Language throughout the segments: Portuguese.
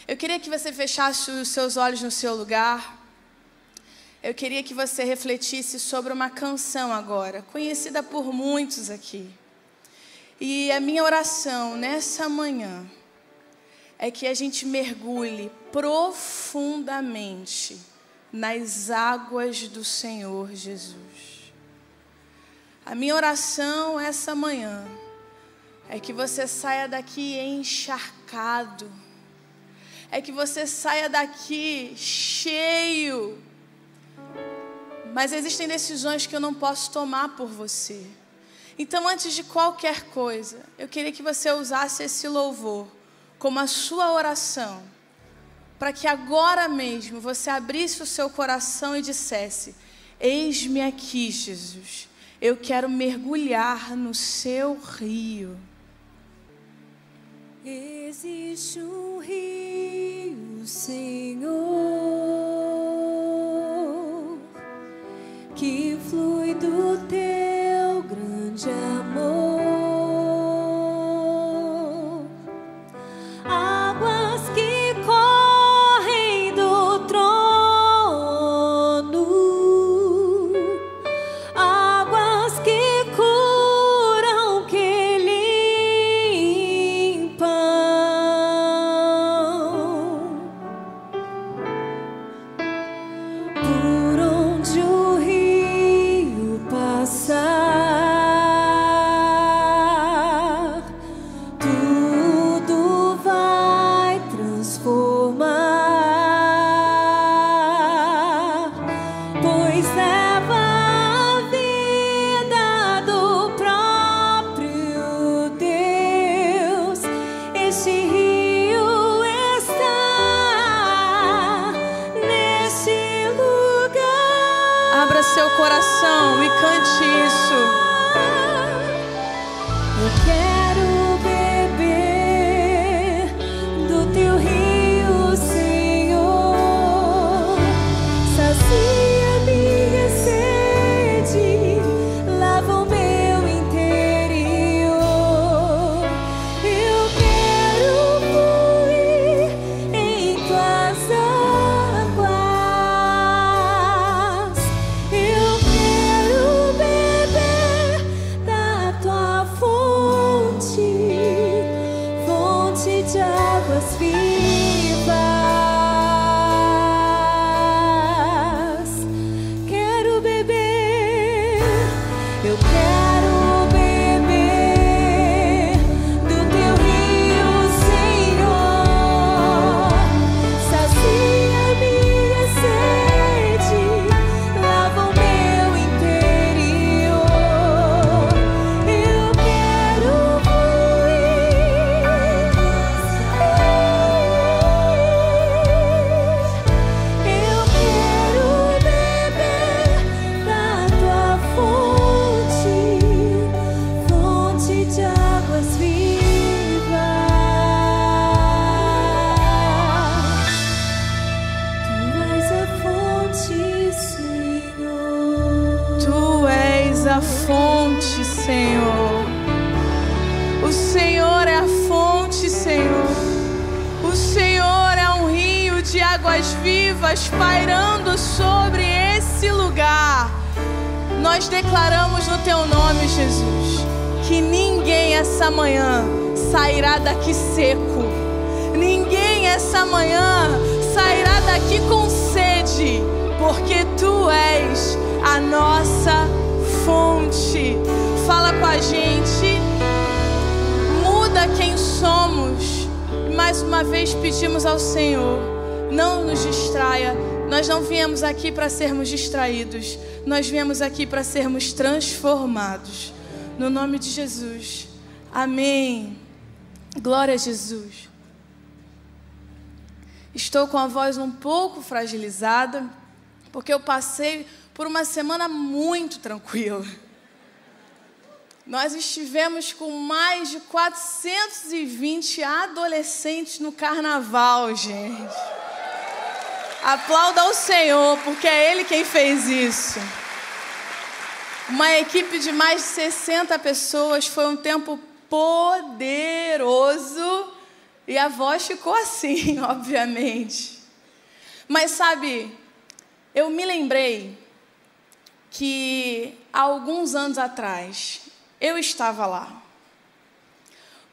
Eu queria que você fechasse os seus olhos no seu lugar. Eu queria que você refletisse sobre uma canção agora, conhecida por muitos aqui. E a minha oração nessa manhã é que a gente mergulhe profundamente nas águas do Senhor Jesus. A minha oração essa manhã é que você saia daqui encharcado, é que você saia daqui cheio. Mas existem decisões que eu não posso tomar por você. Então, antes de qualquer coisa, eu queria que você usasse esse louvor como a sua oração, para que agora mesmo você abrisse o seu coração e dissesse: eis-me aqui, Jesus, eu quero mergulhar no seu rio. Existe um rio, Senhor, que flui do teu grande amor. Águas que correm do trono, águas que curam, que limpam. Por onde o rio passar, tudo vai transformar, pois leva a vida do próprio Deus. Este rio está neste lugar. Abra seu coração e cante isso. Eu quero beber do teu rio, Senhor. Sacia minha sede, lava o meu interior. Eu quero fluir em tuas águas. Eu quero beber da tua fonte, fonte de águas vivas. Quero beber, eu quero beber do teu rio, Senhor. Sacia minha sede, lava o meu interior. Eu quero fluir. Eu quero beber da tua fonte, fonte de águas vivas. Tu és a fonte, Senhor. Tu és a fonte, Senhor. O Senhor é a fonte, Senhor. O Senhor é um rio de águas vivas pairando sobre esse lugar. Nós declaramos no teu nome, Jesus, que ninguém essa manhã sairá daqui seco. Ninguém essa manhã sairá daqui com sede, porque tu és a nossa fonte. Fala com a gente, muda quem somos. E mais uma vez pedimos ao Senhor, não nos distraia. Nós não viemos aqui para sermos distraídos, nós viemos aqui para sermos transformados. No nome de Jesus, amém. Glória a Jesus. Estou com a voz um pouco fragilizada, porque eu passei por uma semana muito tranquila. Nós estivemos com mais de 420 adolescentes no carnaval, gente. Aplauda ao Senhor, porque é Ele quem fez isso. Uma equipe de mais de 60 pessoas, foi um tempo poderoso E a voz ficou assim, obviamente. Mas sabe, eu me lembrei que há alguns anos atrás, eu estava lá.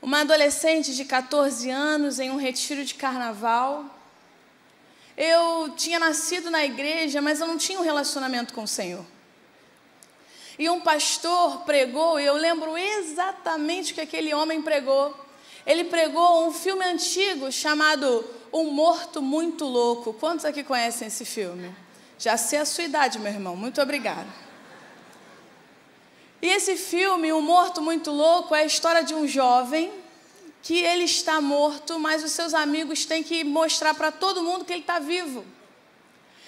Uma adolescente de 14 anos em um retiro de carnaval. Eu tinha nascido na igreja, mas eu não tinha um relacionamento com o Senhor. E um pastor pregou, e eu lembro exatamente o que aquele homem pregou. Ele pregou um filme antigo chamado Um Morto Muito Louco. Quantos aqui conhecem esse filme? Já sei a sua idade, meu irmão. Muito obrigada. E esse filme, Um Morto Muito Louco, é a história de um jovem que ele está morto, mas os seus amigos têm que mostrar para todo mundo que ele está vivo.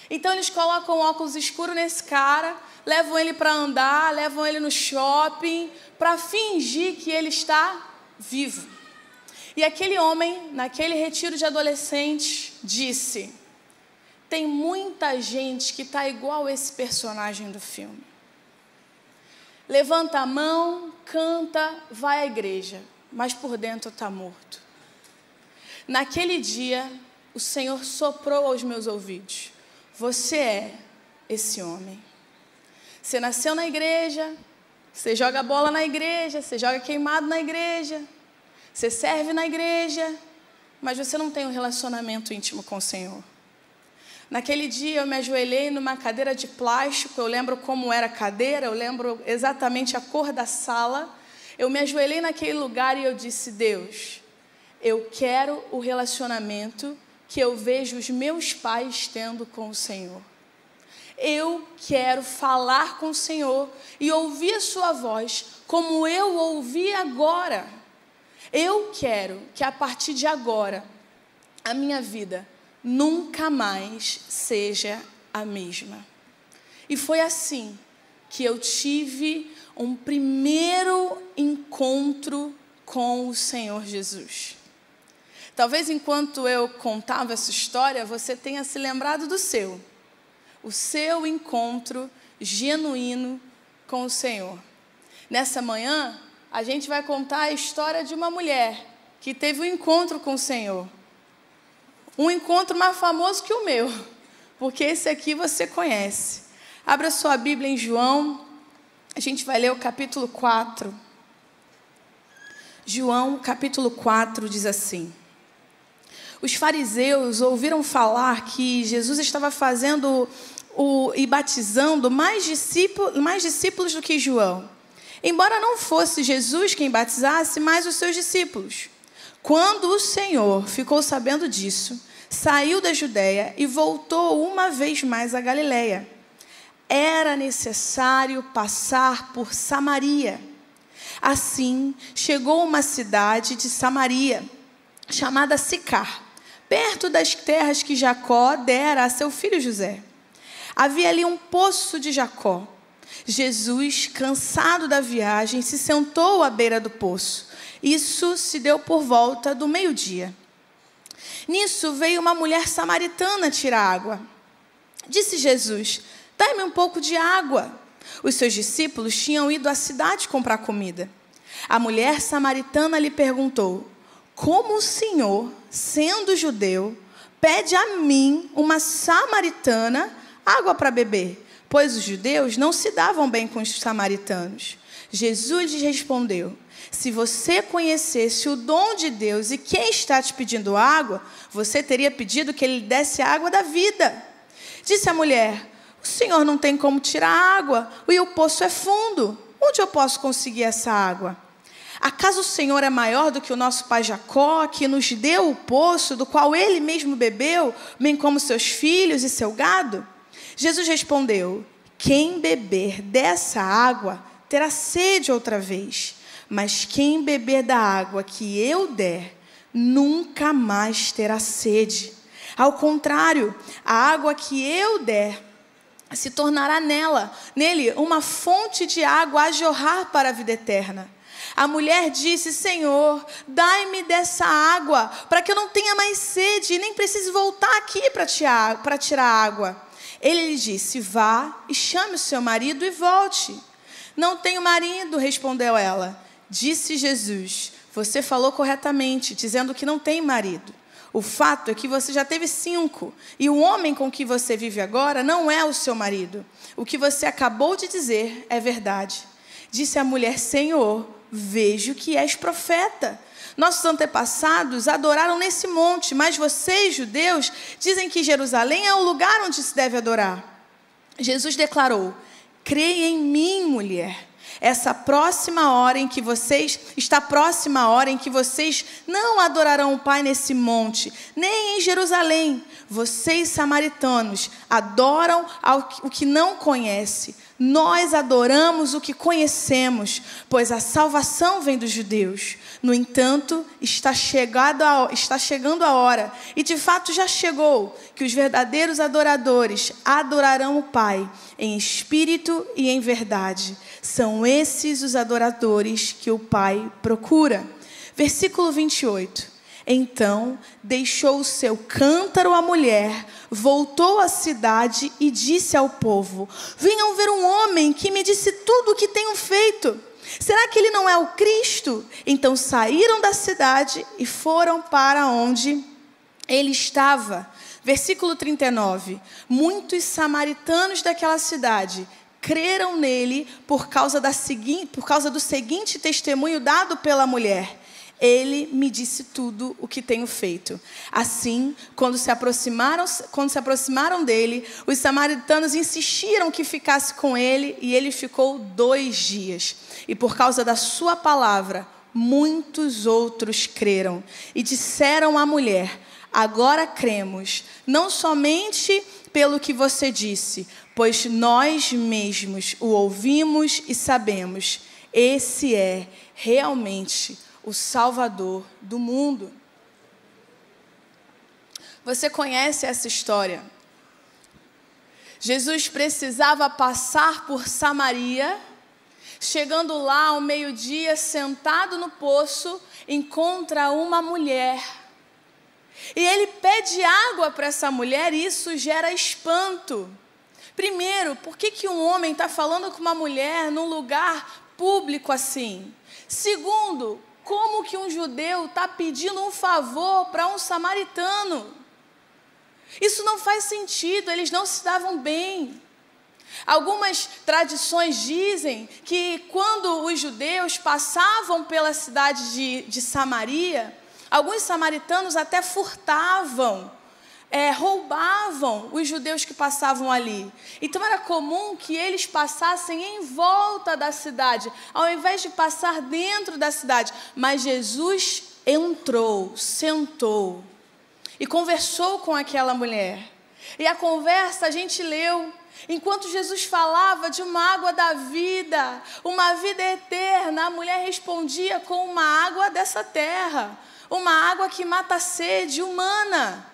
Então eles colocam óculos escuros nesse cara, levam ele para andar, levam ele no shopping, para fingir que ele está vivo. E aquele homem, naquele retiro de adolescentes, disse: tem muita gente que está igual esse personagem do filme. Levanta a mão, canta, vai à igreja, mas por dentro está morto. Naquele dia, o Senhor soprou aos meus ouvidos: você é esse homem. Você nasceu na igreja, você joga bola na igreja, você joga queimado na igreja, você serve na igreja, mas você não tem um relacionamento íntimo com o Senhor. Naquele dia eu me ajoelhei numa cadeira de plástico, eu lembro como era a cadeira, eu lembro exatamente a cor da sala. Eu me ajoelhei naquele lugar e eu disse: Deus, eu quero o relacionamento que eu vejo os meus pais tendo com o Senhor. Eu quero falar com o Senhor e ouvir a sua voz como eu ouvi agora. Eu quero que a partir de agora a minha vida nunca mais seja a mesma. E foi assim que eu tive um primeiro encontro com o Senhor Jesus. Talvez enquanto eu contava essa história, você tenha se lembrado do seu. O seu encontro genuíno com o Senhor. Nessa manhã, a gente vai contar a história de uma mulher que teve um encontro com o Senhor. Um encontro mais famoso que o meu, porque esse aqui você conhece. Abra sua Bíblia em João, a gente vai ler o capítulo 4. João, capítulo 4, diz assim: os fariseus ouviram falar que Jesus estava fazendo e batizando mais discípulos do que João, embora não fosse Jesus quem batizasse, mas os seus discípulos. Quando o Senhor ficou sabendo disso, saiu da Judeia e voltou uma vez mais à Galileia. Era necessário passar por Samaria. Assim, chegou a uma cidade de Samaria, chamada Sicar, perto das terras que Jacó dera a seu filho José. Havia ali um poço de Jacó. Jesus, cansado da viagem, se sentou à beira do poço. Isso se deu por volta do meio-dia. Nisso veio uma mulher samaritana tirar água. Disse Jesus: dai-me um pouco de água. Os seus discípulos tinham ido à cidade comprar comida. A mulher samaritana lhe perguntou: como o Senhor, sendo judeu, pede a mim, uma samaritana, água para beber? Pois os judeus não se davam bem com os samaritanos. Jesus lhes respondeu: se você conhecesse o dom de Deus e quem está te pedindo água, você teria pedido que ele lhe desse a água da vida. Disse a mulher: o Senhor não tem como tirar água, e o poço é fundo. Onde eu posso conseguir essa água? Acaso o Senhor é maior do que o nosso pai Jacó, que nos deu o poço, do qual ele mesmo bebeu, bem como seus filhos e seu gado? Jesus respondeu: quem beber dessa água terá sede outra vez, mas quem beber da água que eu der, nunca mais terá sede. Ao contrário, a água que eu der se tornará nele uma fonte de água a jorrar para a vida eterna. A mulher disse: Senhor, dai-me dessa água, para que eu não tenha mais sede e nem precise voltar aqui para tirar água. Ele lhe disse: vá e chame o seu marido e volte. Não tenho marido, respondeu ela. Disse Jesus: você falou corretamente, dizendo que não tem marido. O fato é que você já teve 5, e o homem com que você vive agora não é o seu marido. O que você acabou de dizer é verdade. Disse a mulher: Senhor, vejo que és profeta. Nossos antepassados adoraram nesse monte, mas vocês, judeus, dizem que Jerusalém é o lugar onde se deve adorar. Jesus declarou: creia em mim, mulher. Está próxima a hora em que vocês não adorarão o Pai nesse monte, nem em Jerusalém. Vocês, samaritanos, adoram o que não conhece. Nós adoramos o que conhecemos, pois a salvação vem dos judeus. No entanto, está chegando a hora, e de fato já chegou, que os verdadeiros adoradores adorarão o Pai em espírito e em verdade. São esses os adoradores que o Pai procura. Versículo 28. Então, deixou o seu cântaro a mulher, voltou à cidade e disse ao povo: venham ver um homem que me disse tudo o que tenho feito. Será que ele não é o Cristo? Então saíram da cidade e foram para onde ele estava. Versículo 39. Muitos samaritanos daquela cidade creram nele por causa do seguinte testemunho dado pela mulher: ele me disse tudo o que tenho feito. Assim, quando se aproximaram dele, os samaritanos insistiram que ficasse com ele, e ele ficou 2 dias. E por causa da sua palavra, muitos outros creram. E disseram à mulher: agora cremos, não somente pelo que você disse, pois nós mesmos o ouvimos e sabemos. Esse é realmente o Salvador do mundo. Você conhece essa história? Jesus precisava passar por Samaria. Chegando lá ao meio-dia, sentado no poço, encontra uma mulher. E ele pede água para essa mulher, e isso gera espanto. Primeiro, por que um homem está falando com uma mulher num lugar público assim? Segundo, como que um judeu está pedindo um favor para um samaritano? Isso não faz sentido, eles não se davam bem. Algumas tradições dizem que quando os judeus passavam pela cidade de Samaria, alguns samaritanos até furtavam, roubavam os judeus que passavam ali. Então era comum que eles passassem em volta da cidade, ao invés de passar dentro da cidade. Mas Jesus entrou, sentou e conversou com aquela mulher. E a conversa a gente leu. Enquanto Jesus falava de uma água da vida, uma vida eterna, a mulher respondia com uma água dessa terra, uma água que mata a sede humana.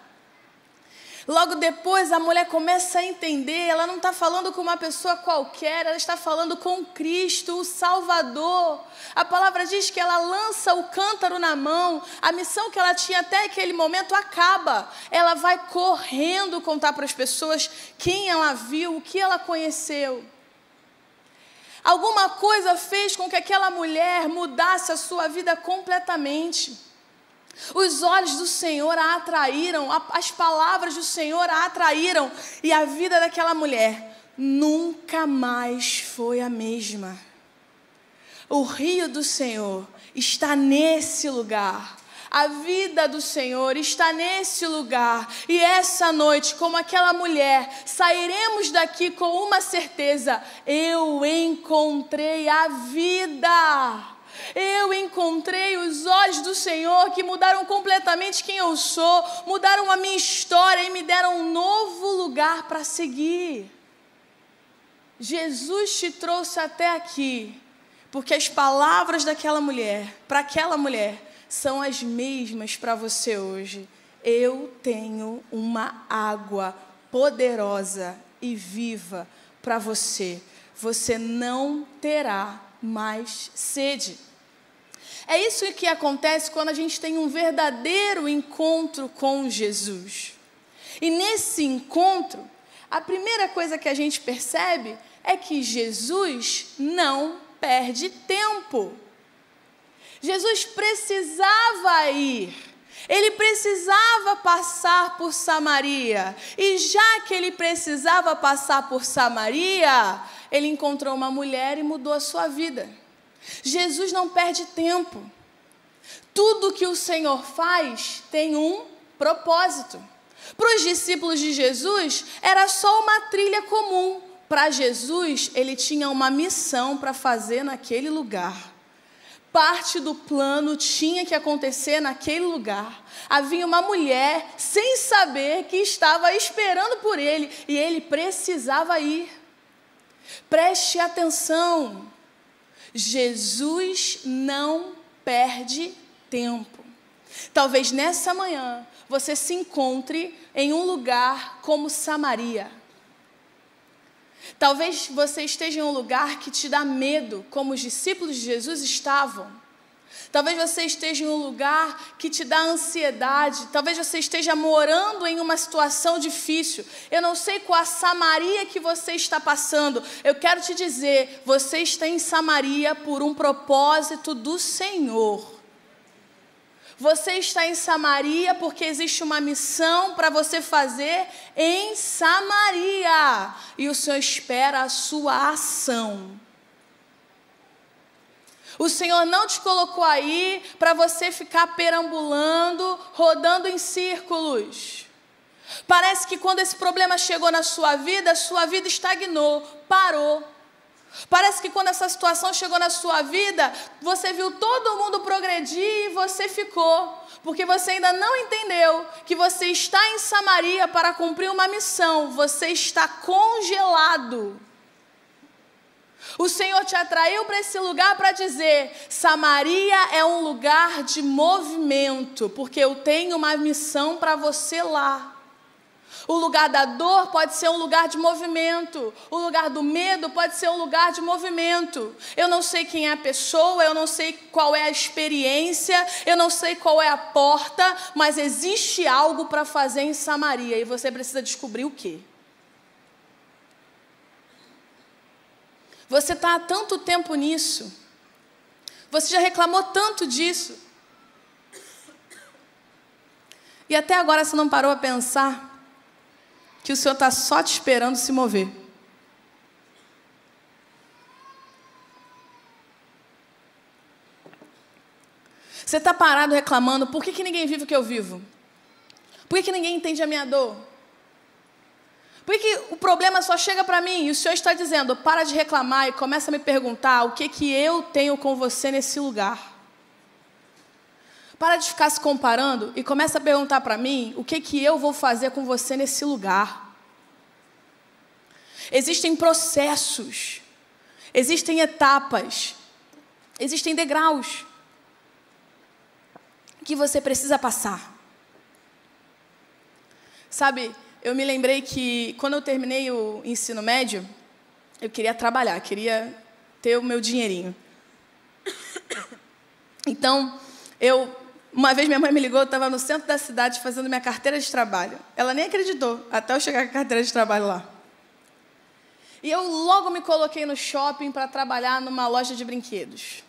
Logo depois a mulher começa a entender, ela não está falando com uma pessoa qualquer, ela está falando com Cristo, o Salvador. A palavra diz que ela lança o cântaro na mão, a missão que ela tinha até aquele momento acaba. Ela vai correndo contar para as pessoas quem ela viu, o que ela conheceu. Alguma coisa fez com que aquela mulher mudasse a sua vida completamente. Os olhos do Senhor a atraíram, as palavras do Senhor a atraíram, e a vida daquela mulher nunca mais foi a mesma. O rio do Senhor está nesse lugar, a vida do Senhor está nesse lugar, e essa noite, como aquela mulher, sairemos daqui com uma certeza: eu encontrei a vida. Eu encontrei os olhos do Senhor que mudaram completamente quem eu sou, mudaram a minha história e me deram um novo lugar para seguir. Jesus te trouxe até aqui, porque as palavras daquela mulher, para aquela mulher, são as mesmas para você hoje. Eu tenho uma água poderosa e viva para você. Você não terá mais sede. É isso que acontece quando a gente tem um verdadeiro encontro com Jesus. E nesse encontro, a primeira coisa que a gente percebe é que Jesus não perde tempo. Jesus precisava ir. Ele precisava passar por Samaria. E já que ele precisava passar por Samaria, ele encontrou uma mulher e mudou a sua vida. Jesus não perde tempo. Tudo que o Senhor faz tem um propósito. Para os discípulos de Jesus, era só uma trilha comum. Para Jesus, ele tinha uma missão para fazer naquele lugar. Parte do plano tinha que acontecer naquele lugar. Havia uma mulher, sem saber, que estava esperando por ele, e ele precisava ir. Preste atenção, Jesus não perde tempo. Talvez nessa manhã você se encontre em um lugar como Samaria. Talvez você esteja em um lugar que te dá medo, como os discípulos de Jesus estavam. Talvez você esteja em um lugar que te dá ansiedade. Talvez você esteja morando em uma situação difícil. Eu não sei qual a Samaria que você está passando. Eu quero te dizer, você está em Samaria por um propósito do Senhor. Você está em Samaria porque existe uma missão para você fazer em Samaria. E o Senhor espera a sua ação. O Senhor não te colocou aí para você ficar perambulando, rodando em círculos. Parece que quando esse problema chegou na sua vida estagnou, parou. Parece que quando essa situação chegou na sua vida, você viu todo mundo progredir e você ficou. Porque você ainda não entendeu que você está em Samaria para cumprir uma missão. Você está congelado. O Senhor te atraiu para esse lugar para dizer, Samaria é um lugar de movimento, porque eu tenho uma missão para você lá. O lugar da dor pode ser um lugar de movimento. O lugar do medo pode ser um lugar de movimento. Eu não sei quem é a pessoa, eu não sei qual é a experiência, eu não sei qual é a porta, mas existe algo para fazer em Samaria e você precisa descobrir o quê. Você está há tanto tempo nisso. Você já reclamou tanto disso. E até agora você não parou a pensar que o Senhor está só te esperando se mover. Você está parado reclamando, por que ninguém vive o que eu vivo? Por que ninguém entende a minha dor? Por que o problema só chega para mim? E o Senhor está dizendo, para de reclamar e começa a me perguntar o que eu tenho com você nesse lugar. Para de ficar se comparando e começa a perguntar para mim o que eu vou fazer com você nesse lugar. Existem processos, existem etapas, existem degraus que você precisa passar. Sabe, eu me lembrei que quando eu terminei o ensino médio, eu queria trabalhar, queria ter o meu dinheirinho. Então, uma vez minha mãe me ligou, eu estava no centro da cidade fazendo minha carteira de trabalho. Ela nem acreditou, até eu chegar com a carteira de trabalho lá. E eu logo me coloquei no shopping para trabalhar numa loja de brinquedos.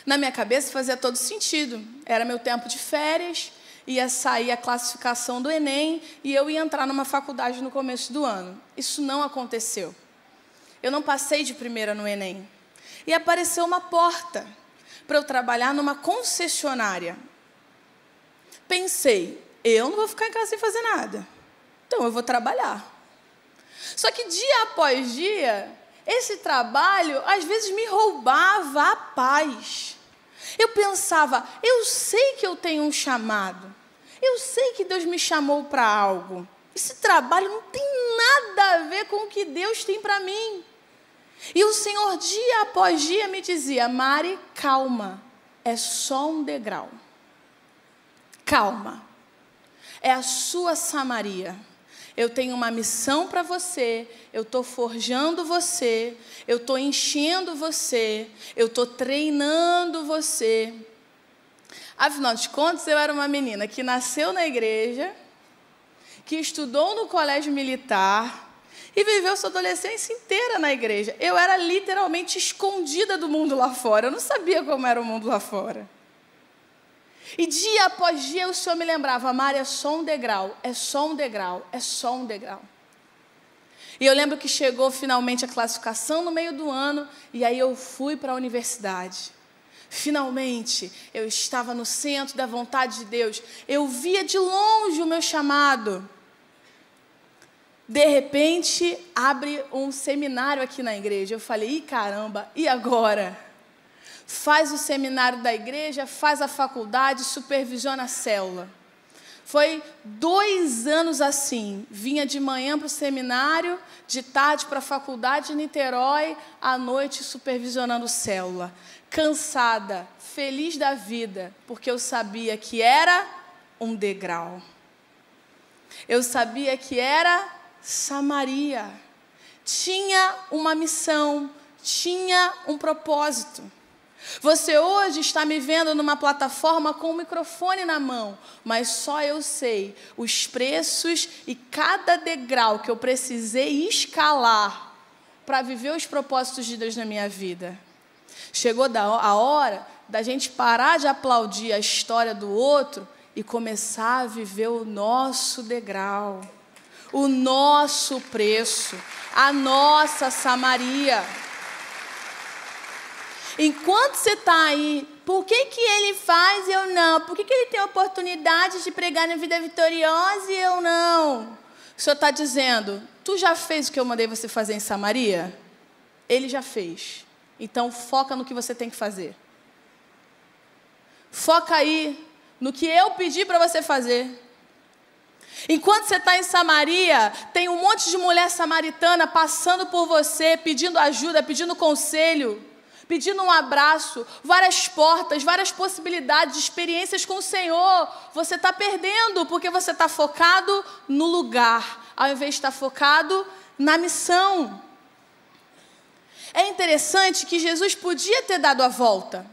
Na minha cabeça fazia todo sentido. Era meu tempo de férias, ia sair a classificação do Enem e eu ia entrar numa faculdade no começo do ano. Isso não aconteceu. Eu não passei de primeira no Enem. E apareceu uma porta para eu trabalhar numa concessionária. Pensei, eu não vou ficar em casa sem fazer nada. Então eu vou trabalhar. Só que dia após dia, esse trabalho às vezes me roubava a paz. Eu pensava, eu sei que eu tenho um chamado. Eu sei que Deus me chamou para algo. Esse trabalho não tem nada a ver com o que Deus tem para mim. E o Senhor, dia após dia, me dizia, Mari, calma, é só um degrau. Calma, é a sua Samaria. Eu tenho uma missão para você, eu estou forjando você, eu estou enchendo você, eu estou treinando você. Afinal de contas, eu era uma menina que nasceu na igreja, que estudou no colégio militar, e viveu sua adolescência inteira na igreja. Eu era literalmente escondida do mundo lá fora. Eu não sabia como era o mundo lá fora. E dia após dia o Senhor me lembrava: Mari, é só um degrau, é só um degrau, é só um degrau. E eu lembro que chegou finalmente a classificação no meio do ano, e aí eu fui para a universidade. Finalmente, eu estava no centro da vontade de Deus. Eu via de longe o meu chamado. De repente, abre um seminário aqui na igreja. Eu falei: ih, caramba, e agora? Faz o seminário da igreja, faz a faculdade, supervisiona a célula. Foi 2 anos assim. Vinha de manhã para o seminário, de tarde para a faculdade em Niterói, à noite supervisionando célula. Cansada, feliz da vida, porque eu sabia que era um degrau. Eu sabia que era Samaria. Tinha uma missão, tinha um propósito. Você hoje está me vendo numa plataforma com um microfone na mão, mas só eu sei os preços e cada degrau que eu precisei escalar para viver os propósitos de Deus na minha vida. Chegou a hora da gente parar de aplaudir a história do outro e começar a viver o nosso degrau, o nosso preço, a nossa Samaria. Enquanto você está aí, por que ele faz e eu não? Por que ele tem a oportunidade de pregar na vida vitoriosa e eu não? O Senhor está dizendo: tu já fez o que eu mandei você fazer em Samaria? Ele já fez. Então foca no que você tem que fazer. Foca aí no que eu pedi para você fazer. Enquanto você está em Samaria, tem um monte de mulher samaritana passando por você, pedindo ajuda, pedindo conselho, pedindo um abraço, várias portas, várias possibilidades, experiências com o Senhor. Você está perdendo porque você está focado no lugar, ao invés de estar focado na missão. É interessante que Jesus podia ter dado a volta.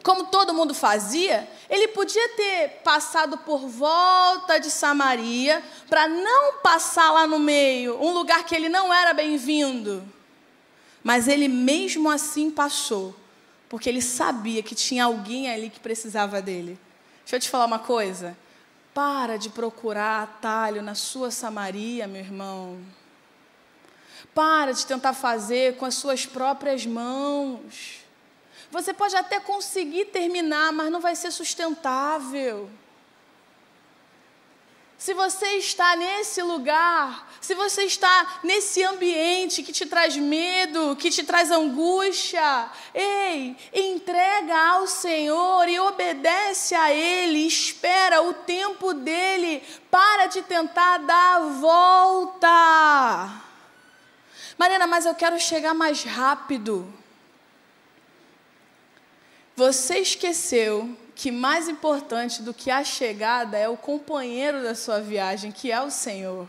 Como todo mundo fazia, ele podia ter passado por volta de Samaria, para não passar lá no meio, um lugar que ele não era bem-vindo. Mas ele mesmo assim passou, porque ele sabia que tinha alguém ali que precisava dele. Deixa eu te falar uma coisa. Para de procurar atalho na sua Samaria, meu irmão. Para de tentar fazer com as suas próprias mãos. Você pode até conseguir terminar, mas não vai ser sustentável. Se você está nesse lugar, se você está nesse ambiente que te traz medo, que te traz angústia, ei, entrega ao Senhor e obedece a Ele, espera o tempo dEle, para de tentar dar a volta. Mariana, mas eu quero chegar mais rápido. Você esqueceu que mais importante do que a chegada é o companheiro da sua viagem, que é o Senhor.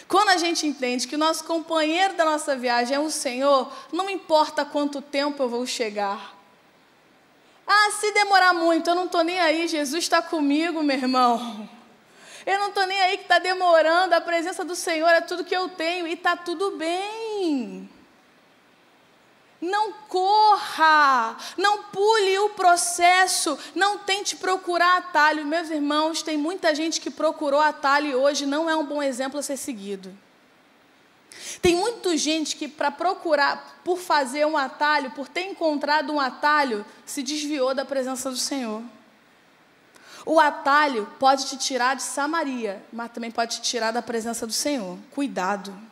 Quando a gente entende que o nosso companheiro da nossa viagem é o Senhor, não importa quanto tempo eu vou chegar. Ah, se demorar muito, eu não estou nem aí, Jesus está comigo, meu irmão. Eu não estou nem aí que está demorando, a presença do Senhor é tudo que eu tenho e está tudo bem. Não corra, não pule o processo, não tente procurar atalho. Meus irmãos, tem muita gente que procurou atalho e hoje não é um bom exemplo a ser seguido. Tem muita gente que para procurar, por fazer um atalho, por ter encontrado um atalho, se desviou da presença do Senhor. O atalho pode te tirar de Samaria, mas também pode te tirar da presença do Senhor. Cuidado.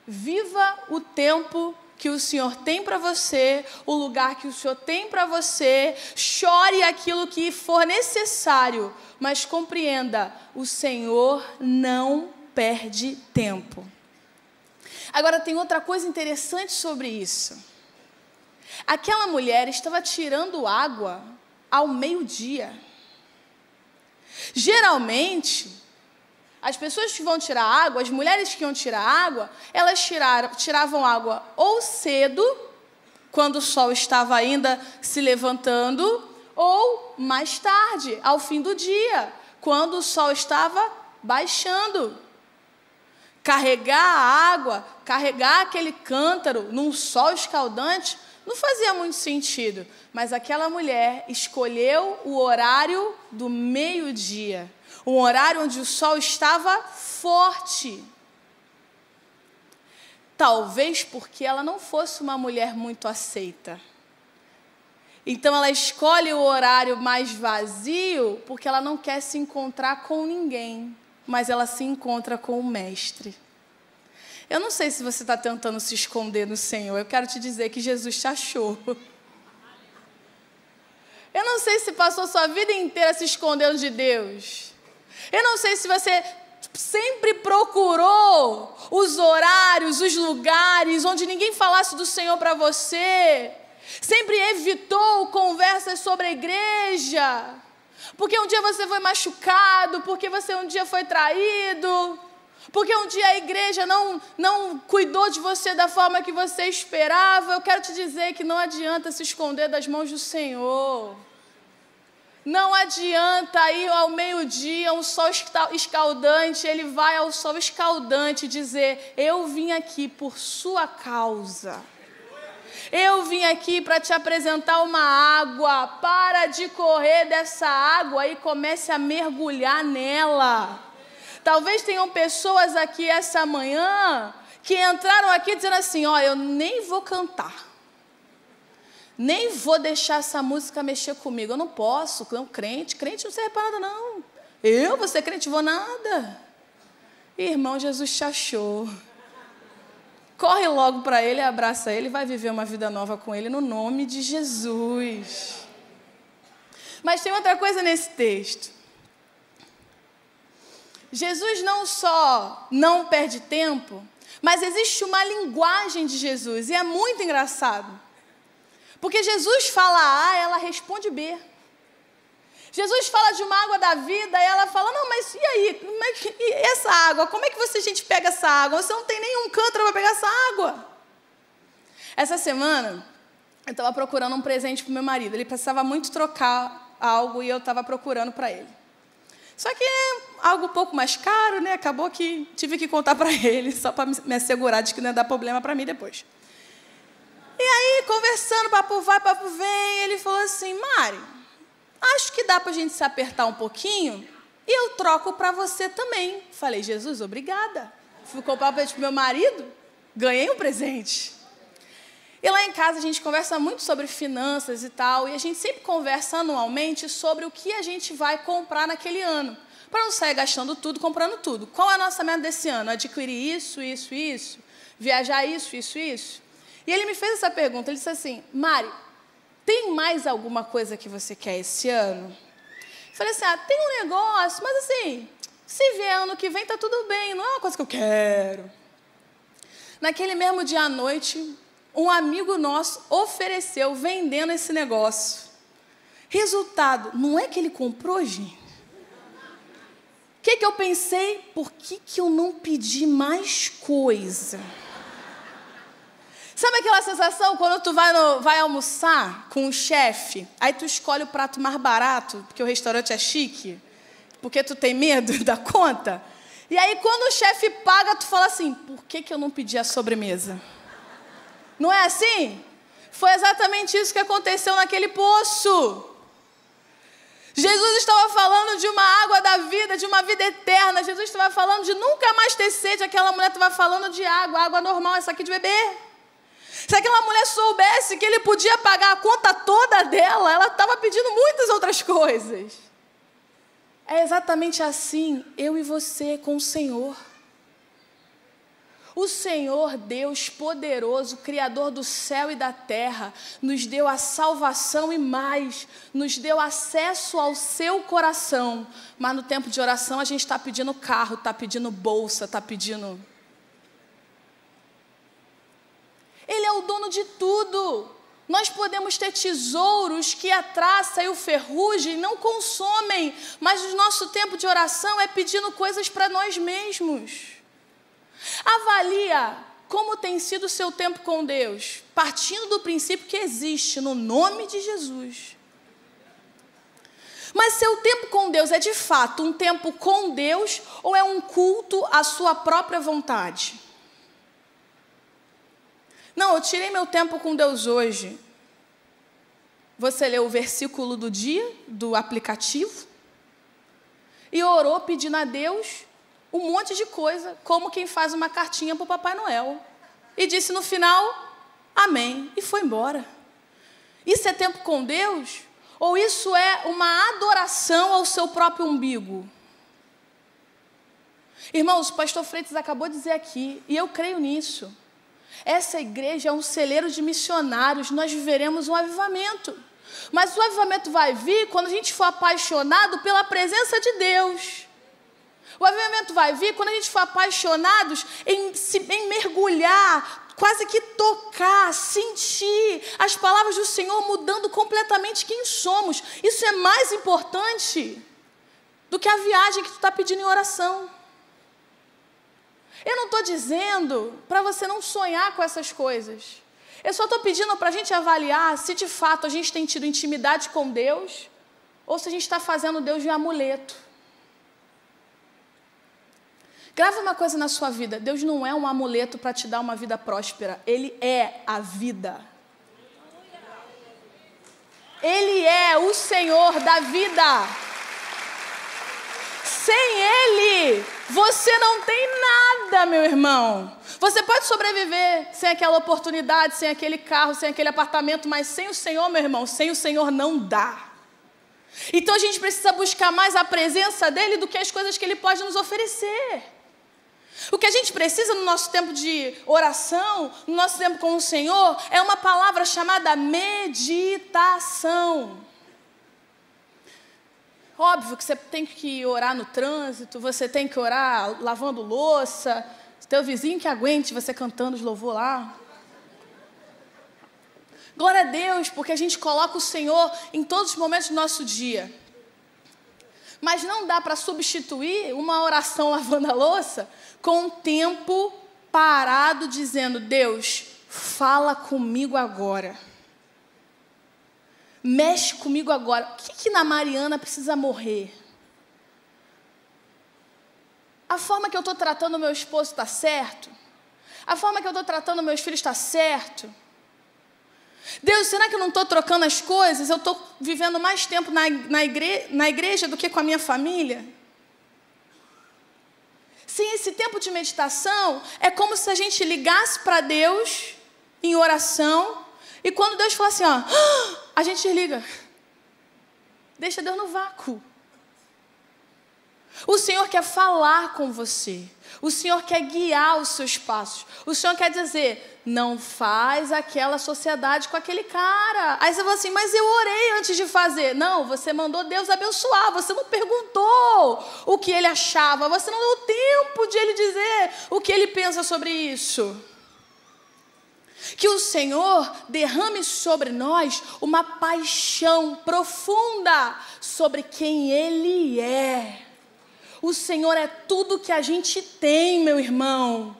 Viva o tempo que o Senhor tem para você, o lugar que o Senhor tem para você, chore aquilo que for necessário, mas compreenda, o Senhor não perde tempo. Agora tem outra coisa interessante sobre isso. Aquela mulher estava tirando água ao meio-dia. Geralmente, as pessoas que vão tirar água, as mulheres que iam tirar água, elas tiravam água ou cedo, quando o sol estava ainda se levantando, ou mais tarde, ao fim do dia, quando o sol estava baixando. Carregar a água, carregar aquele cântaro num sol escaldante, não fazia muito sentido. Mas aquela mulher escolheu o horário do meio-dia, um horário onde o sol estava forte. Talvez porque ela não fosse uma mulher muito aceita. Então ela escolhe o horário mais vazio porque ela não quer se encontrar com ninguém, mas ela se encontra com o Mestre. Eu não sei se você está tentando se esconder no Senhor, eu quero te dizer que Jesus te achou. Eu não sei se passou sua vida inteira se escondendo de Deus. Eu não sei se você sempre procurou os horários, os lugares onde ninguém falasse do Senhor para você. Sempre evitou conversas sobre a igreja. Porque um dia você foi machucado, porque você um dia foi traído, porque um dia a igreja não cuidou de você da forma que você esperava. Eu quero te dizer que não adianta se esconder das mãos do Senhor. Não adianta ir ao meio-dia, um sol escaldante, ele vai ao sol escaldante dizer: eu vim aqui por sua causa. Eu vim aqui para te apresentar uma água. Para de correr dessa água e comece a mergulhar nela. Talvez tenham pessoas aqui essa manhã que entraram aqui dizendo assim: ó, eu nem vou cantar. Nem vou deixar essa música mexer comigo. Eu não posso, não, crente não serve para nada, não. Eu, você crente, vou nada. Irmão, Jesus te achou. Corre logo para ele, abraça ele, vai viver uma vida nova com ele, no nome de Jesus. Mas tem outra coisa nesse texto. Jesus não só não perde tempo, mas existe uma linguagem de Jesus, e é muito engraçado. Porque Jesus fala A, ela responde B. Jesus fala de uma água da vida, e ela fala: não, mas e aí? E essa água? Como é que a gente pega essa água? Você não tem nenhum cântaro para pegar essa água. Essa semana, eu estava procurando um presente para o meu marido. Ele precisava muito trocar algo e eu estava procurando para ele. Só que é algo um pouco mais caro, né? Acabou que tive que contar para ele, só para me assegurar de que não ia dar problema para mim depois. E aí, conversando, papo vai, papo vem, ele falou assim: Mari, acho que dá para a gente se apertar um pouquinho e eu troco para você também. Falei: Jesus, obrigada. Fui comprar para o meu marido, ganhei um presente. E lá em casa a gente conversa muito sobre finanças e tal, e a gente sempre conversa anualmente sobre o que a gente vai comprar naquele ano, para não sair gastando tudo, comprando tudo. Qual é a nossa meta desse ano? Adquirir isso, isso, isso? Viajar isso, isso, isso? E ele me fez essa pergunta, ele disse assim: Mari, tem mais alguma coisa que você quer esse ano? Eu falei assim: tem um negócio, mas assim, se vier ano que vem, tá tudo bem, não é uma coisa que eu quero. Naquele mesmo dia à noite, um amigo nosso ofereceu, vendendo esse negócio. Resultado, não é que ele comprou, gente? O que eu pensei? Por que eu não pedi mais coisa? Sabe aquela sensação quando tu vai almoçar com o chefe, aí tu escolhe o prato mais barato, porque o restaurante é chique, porque tu tem medo da conta? E aí quando o chefe paga, tu fala assim: por que eu não pedi a sobremesa? Não é assim? Foi exatamente isso que aconteceu naquele poço. Jesus estava falando de uma água da vida, de uma vida eterna. Jesus estava falando de nunca mais ter sede. Aquela mulher estava falando de água normal, essa aqui de beber. Se aquela mulher soubesse que ele podia pagar a conta toda dela, ela estava pedindo muitas outras coisas. É exatamente assim, eu e você com o Senhor. O Senhor Deus poderoso, Criador do céu e da terra, nos deu a salvação e mais, nos deu acesso ao seu coração. Mas no tempo de oração a gente está pedindo carro, está pedindo bolsa, está pedindo... Ele é o dono de tudo. Nós podemos ter tesouros que a traça e o ferrugem não consomem, mas o nosso tempo de oração é pedindo coisas para nós mesmos. Avalia como tem sido o seu tempo com Deus, partindo do princípio que existe no nome de Jesus. Mas seu tempo com Deus é de fato um tempo com Deus ou é um culto à sua própria vontade? Não, eu tirei meu tempo com Deus hoje. Você leu o versículo do dia, do aplicativo, e orou pedindo a Deus um monte de coisa, como quem faz uma cartinha para o Papai Noel. E disse no final, amém, e foi embora. Isso é tempo com Deus? Ou isso é uma adoração ao seu próprio umbigo? Irmãos, o pastor Freitas acabou de dizer aqui, e eu creio nisso. Essa igreja é um celeiro de missionários, nós viveremos um avivamento. Mas o avivamento vai vir quando a gente for apaixonado pela presença de Deus. O avivamento vai vir quando a gente for apaixonados em mergulhar, quase que tocar, sentir as palavras do Senhor mudando completamente quem somos. Isso é mais importante do que a viagem que tu está pedindo em oração. Eu não estou dizendo para você não sonhar com essas coisas. Eu só estou pedindo para a gente avaliar se de fato a gente tem tido intimidade com Deus ou se a gente está fazendo Deus de amuleto. Grava uma coisa na sua vida. Deus não é um amuleto para te dar uma vida próspera. Ele é a vida. Ele é o Senhor da vida. Sem Ele, você não tem nada, meu irmão. Você pode sobreviver sem aquela oportunidade, sem aquele carro, sem aquele apartamento, mas sem o Senhor, meu irmão, sem o Senhor não dá. Então a gente precisa buscar mais a presença dEle do que as coisas que Ele pode nos oferecer. O que a gente precisa no nosso tempo de oração, no nosso tempo com o Senhor, é uma palavra chamada meditação. Óbvio que você tem que orar no trânsito, você tem que orar lavando louça, teu vizinho que aguente você cantando os louvor lá. Glória a Deus, porque a gente coloca o Senhor em todos os momentos do nosso dia. Mas não dá para substituir uma oração lavando a louça com um tempo parado dizendo, Deus, fala comigo agora. Mexe comigo agora. O que na Mariana precisa morrer? A forma que eu estou tratando o meu esposo está certo? A forma que eu estou tratando meus filhos está certo? Deus, será que eu não estou trocando as coisas? Eu estou vivendo mais tempo na igreja do que com a minha família? Sim, esse tempo de meditação é como se a gente ligasse para Deus em oração e quando Deus fala assim, ó, a gente desliga. Deixa Deus no vácuo. O Senhor quer falar com você. O Senhor quer guiar os seus passos. O Senhor quer dizer, não faz aquela sociedade com aquele cara. Aí você fala assim, mas eu orei antes de fazer. Não, você mandou Deus abençoar. Você não perguntou o que ele achava. Você não deu tempo de ele dizer o que ele pensa sobre isso. Que o Senhor derrame sobre nós uma paixão profunda sobre quem Ele é. O Senhor é tudo que a gente tem, meu irmão.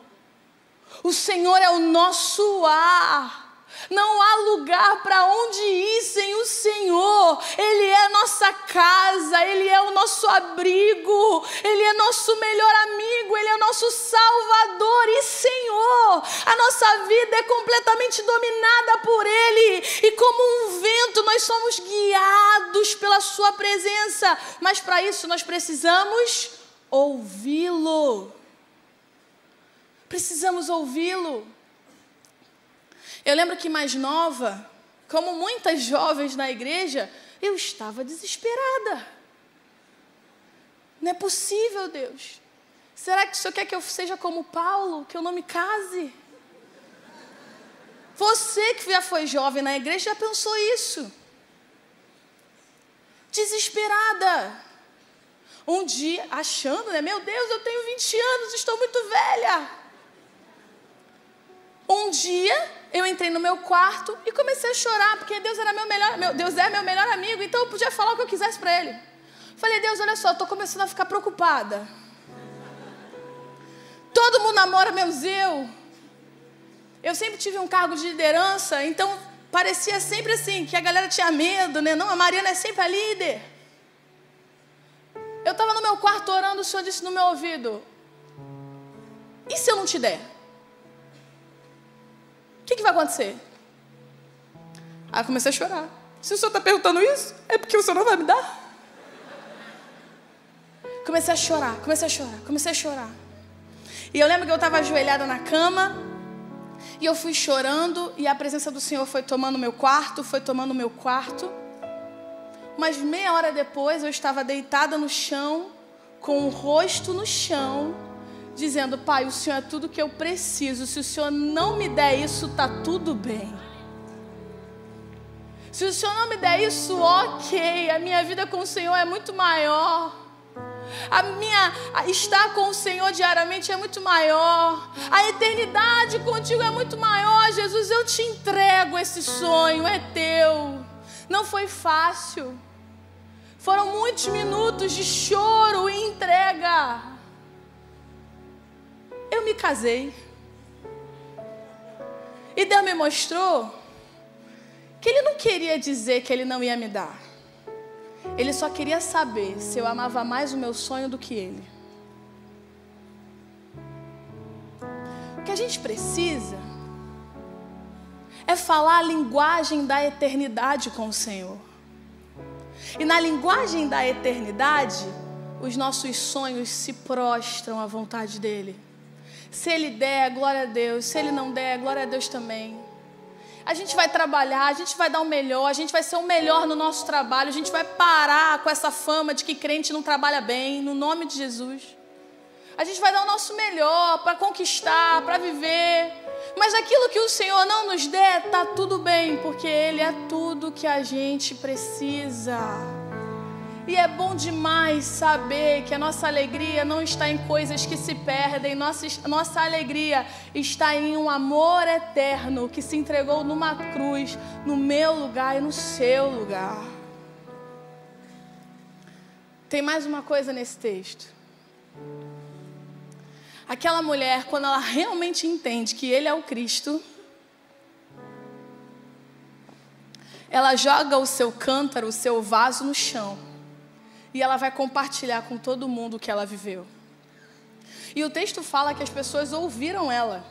O Senhor é o nosso ar. Não há lugar para onde ir sem o Senhor. Ele é a nossa casa, Ele é o nosso abrigo, Ele é nosso melhor amigo, Ele é nosso Salvador e Senhor. A nossa vida é completamente dominada por Ele. E como um vento nós somos guiados pela Sua presença. Mas para isso nós precisamos ouvi-lo. Precisamos ouvi-lo. Eu lembro que mais nova, como muitas jovens na igreja, eu estava desesperada. Não é possível, Deus. Será que o Senhor quer que eu seja como Paulo, que eu não me case? Você que já foi jovem na igreja já pensou isso. Desesperada. Um dia, achando, né? Meu Deus, eu tenho 20 anos, estou muito velha. Um dia, eu entrei no meu quarto e comecei a chorar, porque Deus era Deus é meu melhor amigo, então eu podia falar o que eu quisesse para Ele. Falei, Deus, olha só, estou começando a ficar preocupada. Todo mundo namora, menos eu. Eu sempre tive um cargo de liderança, então parecia sempre assim, que a galera tinha medo, né? Não, a Mariana é sempre a líder. meu quarto orando, o Senhor disse no meu ouvido: e se eu não te der? O que vai acontecer? Aí eu comecei a chorar. Se o Senhor está perguntando isso, é porque o Senhor não vai me dar? Comecei a chorar. E eu lembro que eu estava ajoelhada na cama, e eu fui chorando, e a presença do Senhor foi tomando meu quarto. Mas meia hora depois, eu estava deitada no chão, com o rosto no chão, dizendo: Pai, o Senhor é tudo que eu preciso. Se o Senhor não me der isso, está tudo bem. Se o Senhor não me der isso, ok. A minha vida com o Senhor é muito maior. Estar com o Senhor diariamente é muito maior. A eternidade contigo é muito maior. Jesus, eu te entrego esse sonho, é teu. Não foi fácil. Foram muitos minutos de choro e entrega. Eu me casei. E Deus me mostrou que Ele não queria dizer que Ele não ia me dar. Ele só queria saber se eu amava mais o meu sonho do que Ele. O que a gente precisa é falar a linguagem da eternidade com o Senhor. E na linguagem da eternidade, os nossos sonhos se prostram à vontade dEle. Se Ele der, glória a Deus. Se Ele não der, glória a Deus também. A gente vai trabalhar, a gente vai dar o melhor, a gente vai ser o melhor no nosso trabalho, a gente vai parar com essa fama de que crente não trabalha bem, no nome de Jesus. A gente vai dar o nosso melhor para conquistar, para viver. Mas aquilo que o Senhor não nos der, está tudo bem, porque Ele é tudo que a gente precisa. E é bom demais saber que a nossa alegria não está em coisas que se perdem. Nossa alegria está em um amor eterno que se entregou numa cruz, no meu lugar e no seu lugar. Tem mais uma coisa nesse texto. Aquela mulher, quando ela realmente entende que Ele é o Cristo, ela joga o seu cântaro, o seu vaso no chão. E ela vai compartilhar com todo mundo o que ela viveu. E o texto fala que as pessoas ouviram ela.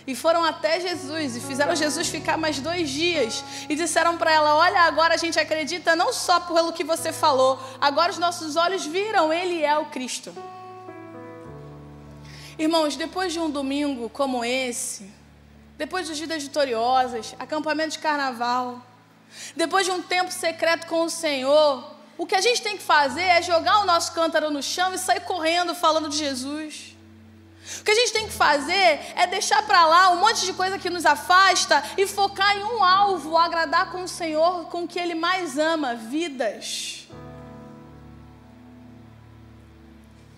E foram até Jesus e fizeram Jesus ficar mais 2 dias. E disseram para ela: olha, agora a gente acredita não só pelo que você falou. Agora os nossos olhos viram, Ele é o Cristo. Irmãos, depois de um domingo como esse, depois das vidas vitoriosas, acampamento de carnaval, depois de um tempo secreto com o Senhor, o que a gente tem que fazer é jogar o nosso cântaro no chão e sair correndo falando de Jesus. O que a gente tem que fazer é deixar para lá um monte de coisa que nos afasta e focar em um alvo, agradar com o Senhor, com o que Ele mais ama: vidas.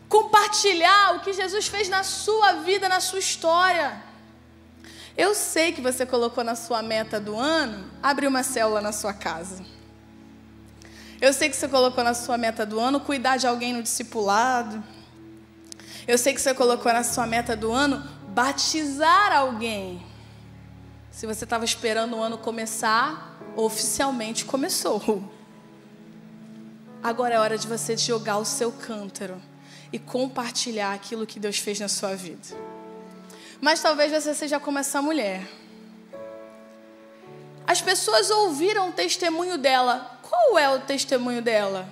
Compartilhar o que Jesus fez na sua vida, na sua história. Eu sei que você colocou na sua meta do ano abrir uma célula na sua casa. Eu sei que você colocou na sua meta do ano cuidar de alguém no discipulado. Eu sei que você colocou na sua meta do ano batizar alguém. Se você estava esperando o ano começar, oficialmente começou. Agora é hora de você jogar o seu cântaro e compartilhar aquilo que Deus fez na sua vida. Mas talvez você seja como essa mulher. As pessoas ouviram o testemunho dela. Qual é o testemunho dela?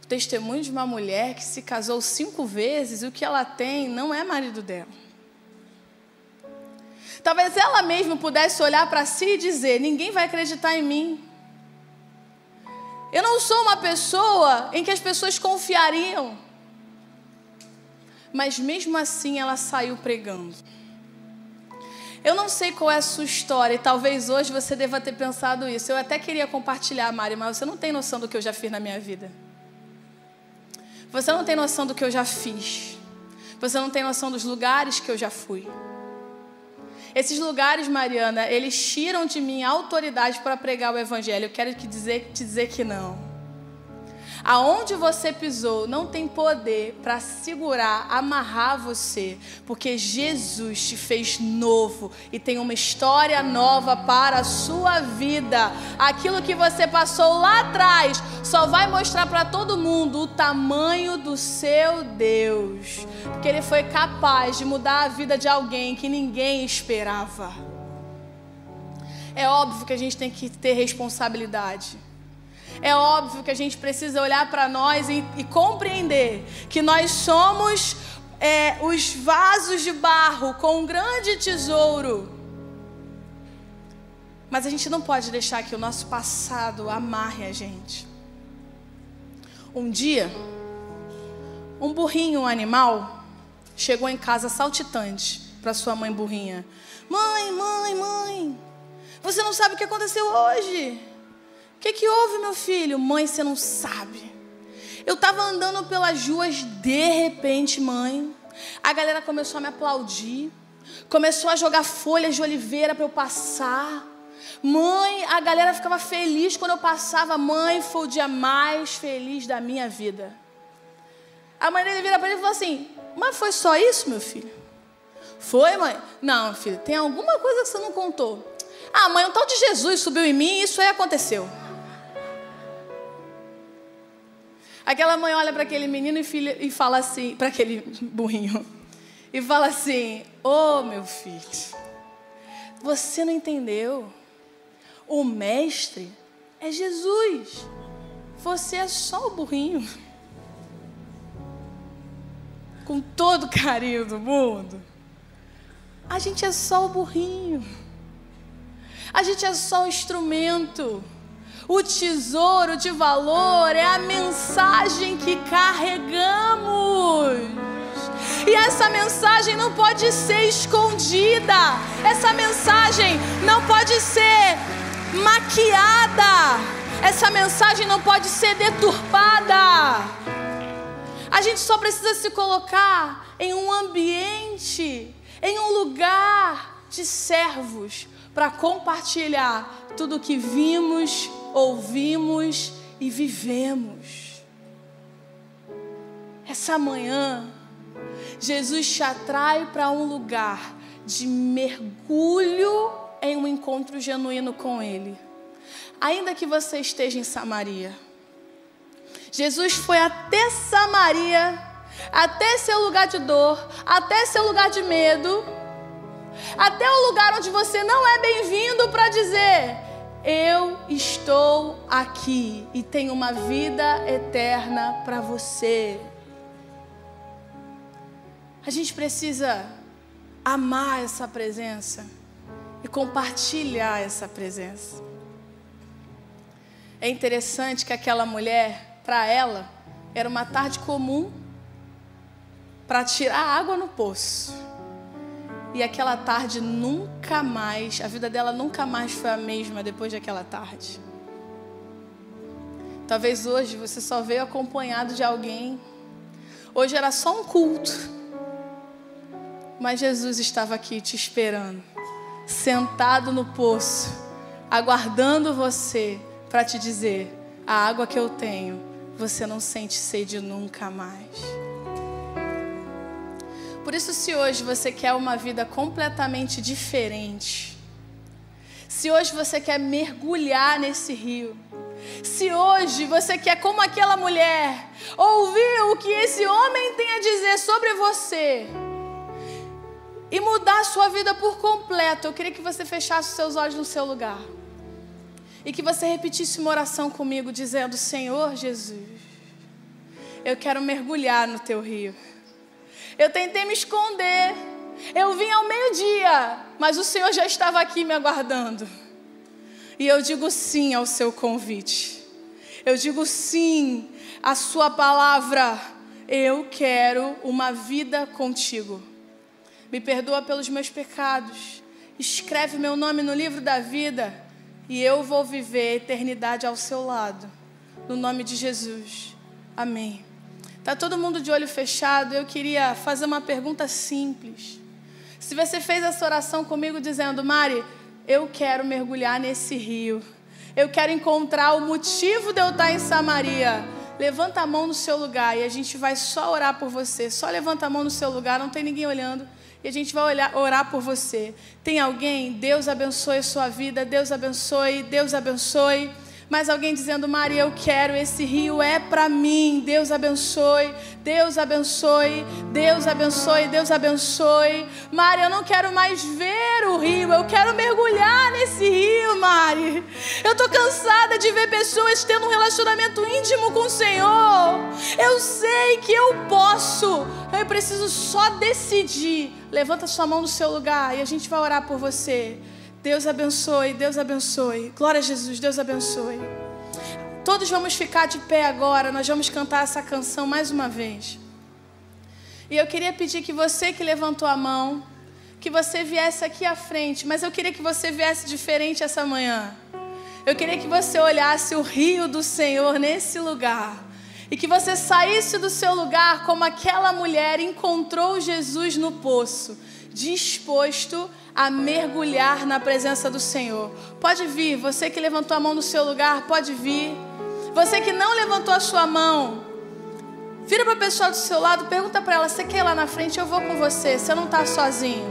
O testemunho de uma mulher que se casou 5 vezes e o que ela tem não é marido dela. Talvez ela mesma pudesse olhar para si e dizer: ninguém vai acreditar em mim. Eu não sou uma pessoa em que as pessoas confiariam. Mas mesmo assim ela saiu pregando. Eu não sei qual é a sua história e talvez hoje você deva ter pensado isso. Eu até queria compartilhar, Mari, mas você não tem noção do que eu já fiz na minha vida. Você não tem noção do que eu já fiz. Você não tem noção dos lugares que eu já fui. Esses lugares, Mariana, eles tiram de mim a autoridade para pregar o Evangelho. Eu quero te dizer que não. Aonde você pisou não tem poder para segurar, amarrar você, porque Jesus te fez novo e tem uma história nova para a sua vida. Aquilo que você passou lá atrás só vai mostrar para todo mundo o tamanho do seu Deus, porque Ele foi capaz de mudar a vida de alguém que ninguém esperava. É óbvio que a gente tem que ter responsabilidade. É óbvio que a gente precisa olhar para nós e compreender que nós somos os vasos de barro com um grande tesouro. Mas a gente não pode deixar que o nosso passado amarre a gente. Um dia, um burrinho, um animal, chegou em casa saltitante para sua mãe burrinha. Mãe, você não sabe o que aconteceu hoje? O que houve, meu filho? Mãe, você não sabe. Eu estava andando pelas ruas, de repente, mãe, a galera começou a me aplaudir, começou a jogar folhas de oliveira para eu passar. Mãe, a galera ficava feliz quando eu passava. Mãe, foi o dia mais feliz da minha vida. A mãe dele vira para ele e falou assim: mas foi só isso, meu filho? Foi, mãe? Não, filho, tem alguma coisa que você não contou. Ah, mãe, um tal de Jesus subiu em mim e isso aí aconteceu. Aquela mãe olha para aquele menino e fala assim, para aquele burrinho, e fala assim: ô, meu filho, você não entendeu? O mestre é Jesus. Você é só o burrinho. Com todo o carinho do mundo, a gente é só o burrinho. A gente é só um instrumento. O tesouro de valor é a mensagem que carregamos. E essa mensagem não pode ser escondida. Essa mensagem não pode ser maquiada. Essa mensagem não pode ser deturpada. A gente só precisa se colocar em um ambiente, em um lugar de servos, para compartilhar tudo o que vimos, ouvimos e vivemos. Essa manhã, Jesus te atrai para um lugar de mergulho em um encontro genuíno com Ele. Ainda que você esteja em Samaria. Jesus foi até Samaria, até seu lugar de dor, até seu lugar de medo, até o lugar onde você não é bem-vindo, para dizer: eu estou aqui e tenho uma vida eterna para você. A gente precisa amar essa presença e compartilhar essa presença. É interessante que aquela mulher, para ela, era uma tarde comum para tirar água no poço. E aquela tarde nunca mais, a vida dela nunca mais foi a mesma depois daquela tarde. Talvez hoje você só veio acompanhado de alguém. Hoje era só um culto. Mas Jesus estava aqui te esperando, sentado no poço, aguardando você para te dizer: a água que eu tenho, você não sente sede nunca mais. Por isso, se hoje você quer uma vida completamente diferente, se hoje você quer mergulhar nesse rio, se hoje você quer, como aquela mulher, ouvir o que esse homem tem a dizer sobre você e mudar a sua vida por completo, eu queria que você fechasse os seus olhos no seu lugar e que você repetisse uma oração comigo, dizendo: Senhor Jesus, eu quero mergulhar no teu rio. Eu tentei me esconder, eu vim ao meio-dia, mas o Senhor já estava aqui me aguardando. E eu digo sim ao seu convite. Eu digo sim à sua palavra. Eu quero uma vida contigo. Me perdoa pelos meus pecados. Escreve meu nome no livro da vida e eu vou viver a eternidade ao seu lado. No nome de Jesus. Amém. Está todo mundo de olho fechado. Eu queria fazer uma pergunta simples. Se você fez essa oração comigo dizendo: Mari, eu quero mergulhar nesse rio, eu quero encontrar o motivo de eu estar em Samaria, levanta a mão no seu lugar e a gente vai só orar por você. Só levanta a mão no seu lugar, não tem ninguém olhando. E a gente vai orar por você. Tem alguém? Deus abençoe a sua vida, Deus abençoe, Deus abençoe. Mais alguém dizendo, Maria, eu quero, esse rio é para mim. Deus abençoe, Deus abençoe, Deus abençoe, Deus abençoe. Maria, eu não quero mais ver o rio, eu quero mergulhar nesse rio, Maria. Eu estou cansada de ver pessoas tendo um relacionamento íntimo com o Senhor. Eu sei que eu posso, eu preciso só decidir. Levanta sua mão no seu lugar e a gente vai orar por você. Deus abençoe, Deus abençoe. Glória a Jesus, Deus abençoe. Todos vamos ficar de pé agora. Nós vamos cantar essa canção mais uma vez. E eu queria pedir que você que levantou a mão, que você viesse aqui à frente. Mas eu queria que você viesse diferente essa manhã. Eu queria que você olhasse o rio do Senhor nesse lugar. E que você saísse do seu lugar como aquela mulher encontrou Jesus no poço, disposto a mergulhar na presença do Senhor. Pode vir, você que levantou a mão no seu lugar, pode vir. Você que não levantou a sua mão, vira para a pessoa do seu lado, pergunta para ela, você quer ir lá na frente? Eu vou com você, você não está sozinho.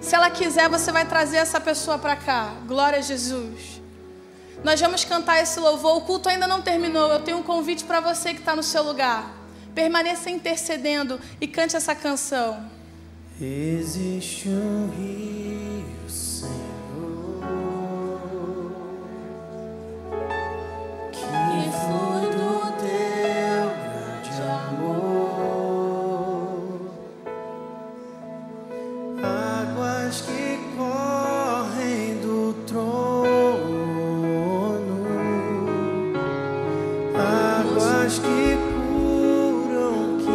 Se ela quiser, você vai trazer essa pessoa para cá. Glória a Jesus. Nós vamos cantar esse louvor, o culto ainda não terminou. Eu tenho um convite para você que está no seu lugar. Permaneça intercedendo e cante essa canção. Existe um rio, Senhor, que flui do teu grande amor, águas que correm do trono, águas que curam, que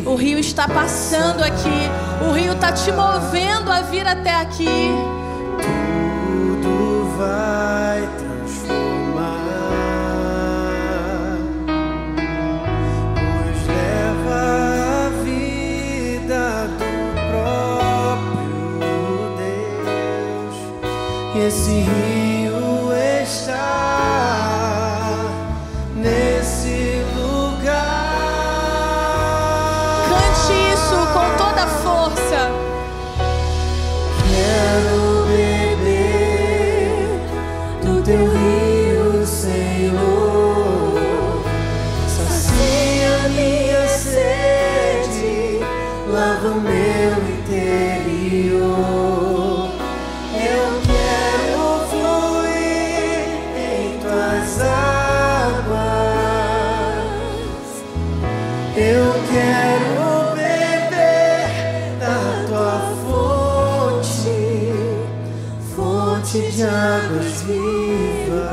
o rio está passando aqui. O rio está te movendo a vir até aqui. Tudo vai transformar, pois leva a vida do próprio Deus. E esse rio está nesse lugar. Com toda a força. Quero beber do teu rio, Senhor. Sacia minha sede, lava o meu interior. Eu quero fluir em tuas águas. Eu quero de águas vivas.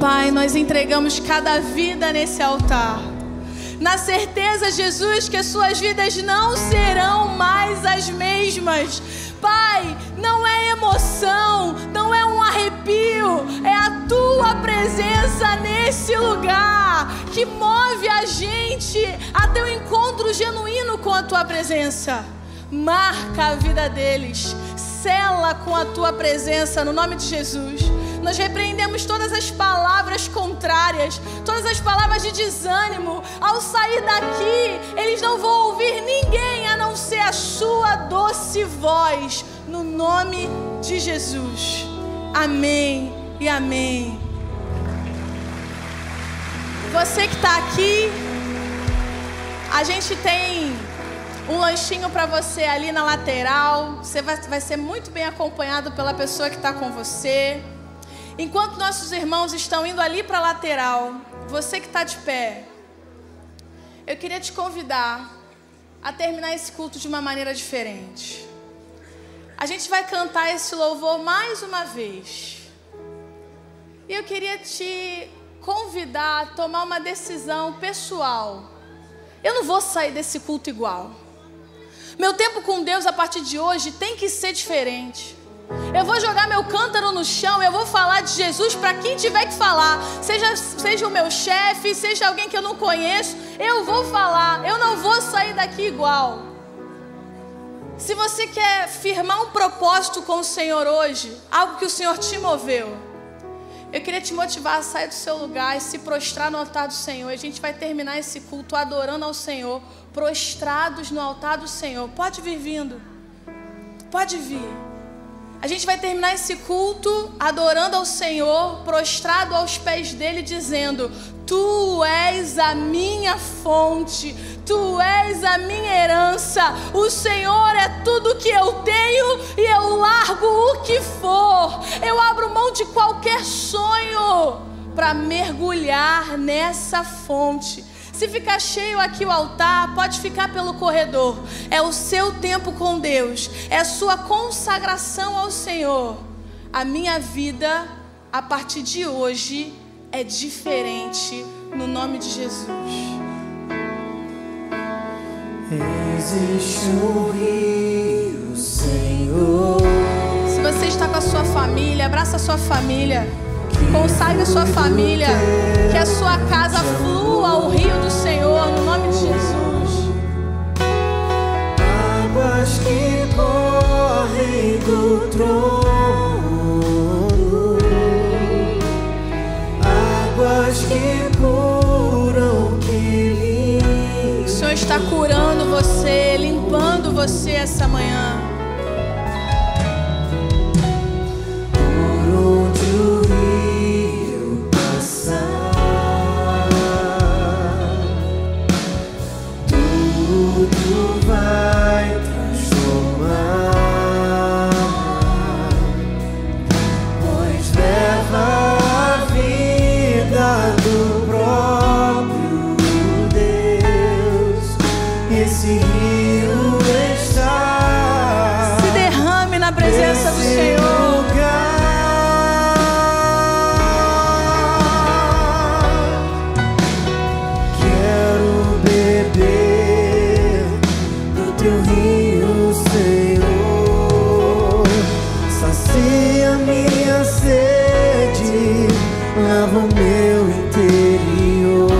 Pai, nós entregamos cada vida nesse altar, na certeza, Jesus, que as suas vidas não serão mais as mesmas. Pai, não é emoção, não é um arrepio, é a tua presença nesse lugar que move a gente a ter um encontro genuíno com a tua presença. Marca a vida deles, sela com a tua presença, no nome de Jesus. Nós repreendemos todas as palavras contrárias, todas as palavras de desânimo. Ao sair daqui, eles não vão ouvir ninguém a não ser a sua doce voz, no nome de Jesus. Amém e amém. Você que está aqui, a gente tem um lanchinho para você ali na lateral. Você vai ser muito bem acompanhado pela pessoa que está com você. Enquanto nossos irmãos estão indo ali para a lateral, você que está de pé, eu queria te convidar a terminar esse culto de uma maneira diferente. A gente vai cantar esse louvor mais uma vez. E eu queria te convidar a tomar uma decisão pessoal. Eu não vou sair desse culto igual. Meu tempo com Deus a partir de hoje tem que ser diferente. Eu vou jogar meu cântaro no chão, eu vou falar de Jesus para quem tiver que falar. Seja o meu chefe, seja alguém que eu não conheço, eu vou falar. Eu não vou sair daqui igual. Se você quer firmar um propósito com o Senhor hoje, algo que o Senhor te moveu, eu queria te motivar a sair do seu lugar e se prostrar no altar do Senhor. A gente vai terminar esse culto adorando ao Senhor, prostrados no altar do Senhor. Pode vir vindo. Pode vir. A gente vai terminar esse culto adorando ao Senhor, prostrado aos pés dele, dizendo: Tu és a minha fonte, Tu és a minha herança, o Senhor é tudo que eu tenho e eu largo o que for. Eu abro mão de qualquer sonho para mergulhar nessa fonte. Se ficar cheio aqui o altar, pode ficar pelo corredor. É o seu tempo com Deus, é a sua consagração ao Senhor. A minha vida, a partir de hoje, é diferente, no nome de Jesus. Existe um rio, Senhor. Se você está com a sua família, abraça a sua família, consagre a sua família, que a sua casa flua o rio do Senhor, no nome de Jesus. Águas que correm do trono, águas que curam, que limpam. O Senhor está curando você, limpando você essa manhã. Por onde o rio passar, tudo vai transformar, pois leva a vida do próprio Deus. Esse rio está. Se derrame na presença do Senhor. Quero beber do teu rio, Senhor. Sacia minha sede, lava o meu interior.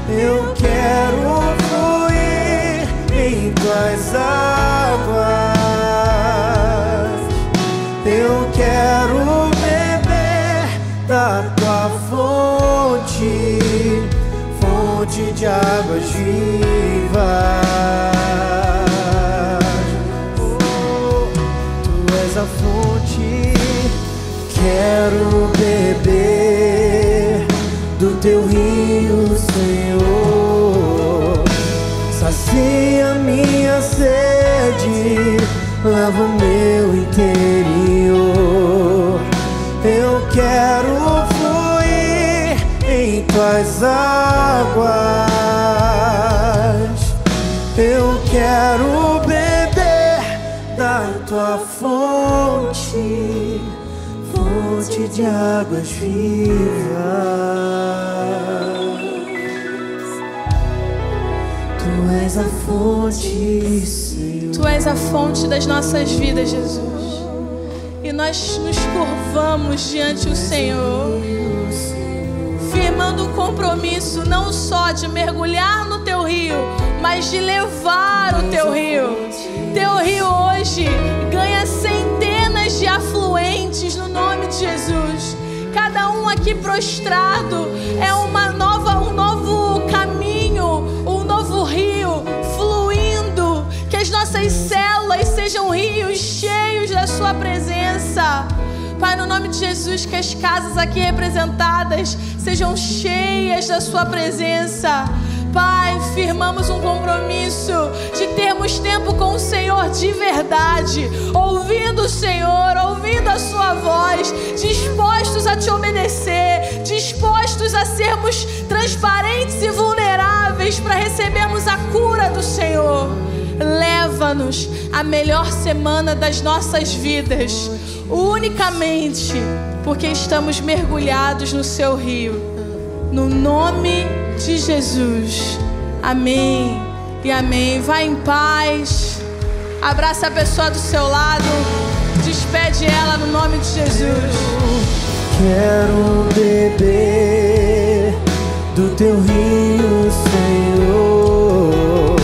Eu quero fluir em tuas águas. Eu quero beber da tua fonte, fonte de águas vivas. Oh, tu és a fonte. Quero beber do teu rio, Senhor. Sacia minha sede, lava o meu interior. Eu quero fluir em tuas águas. Eu quero beber da tua fonte, fonte de águas vivas. Tu és a fonte, Senhor. Tu és a fonte das nossas vidas, Jesus. E nós nos curvamos diante do Senhor, firmando um compromisso não só de mergulhar no teu rio, mas de levar o teu rio. Teu rio hoje ganha centenas de afluentes no nome de Jesus. Cada um aqui prostrado é um novo caminho, um novo rio fluindo. Que as nossas células sejam rios cheios da sua presença. Pai, no nome de Jesus, que as casas aqui representadas sejam cheias da sua presença. Pai, firmamos um compromisso de termos tempo com o Senhor de verdade, ouvindo o Senhor, ouvindo a sua voz, dispostos a te obedecer, dispostos a sermos transparentes e vulneráveis para recebermos a cura do Senhor. Leva-nos à melhor semana das nossas vidas, unicamente porque estamos mergulhados no seu rio. No nome de Jesus. Amém e amém. Vá em paz. Abraça a pessoa do seu lado. Despede ela no nome de Jesus. Quero beber do teu rio, Senhor.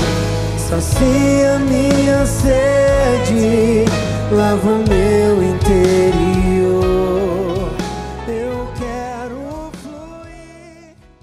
Sacia minha sede, lava o meu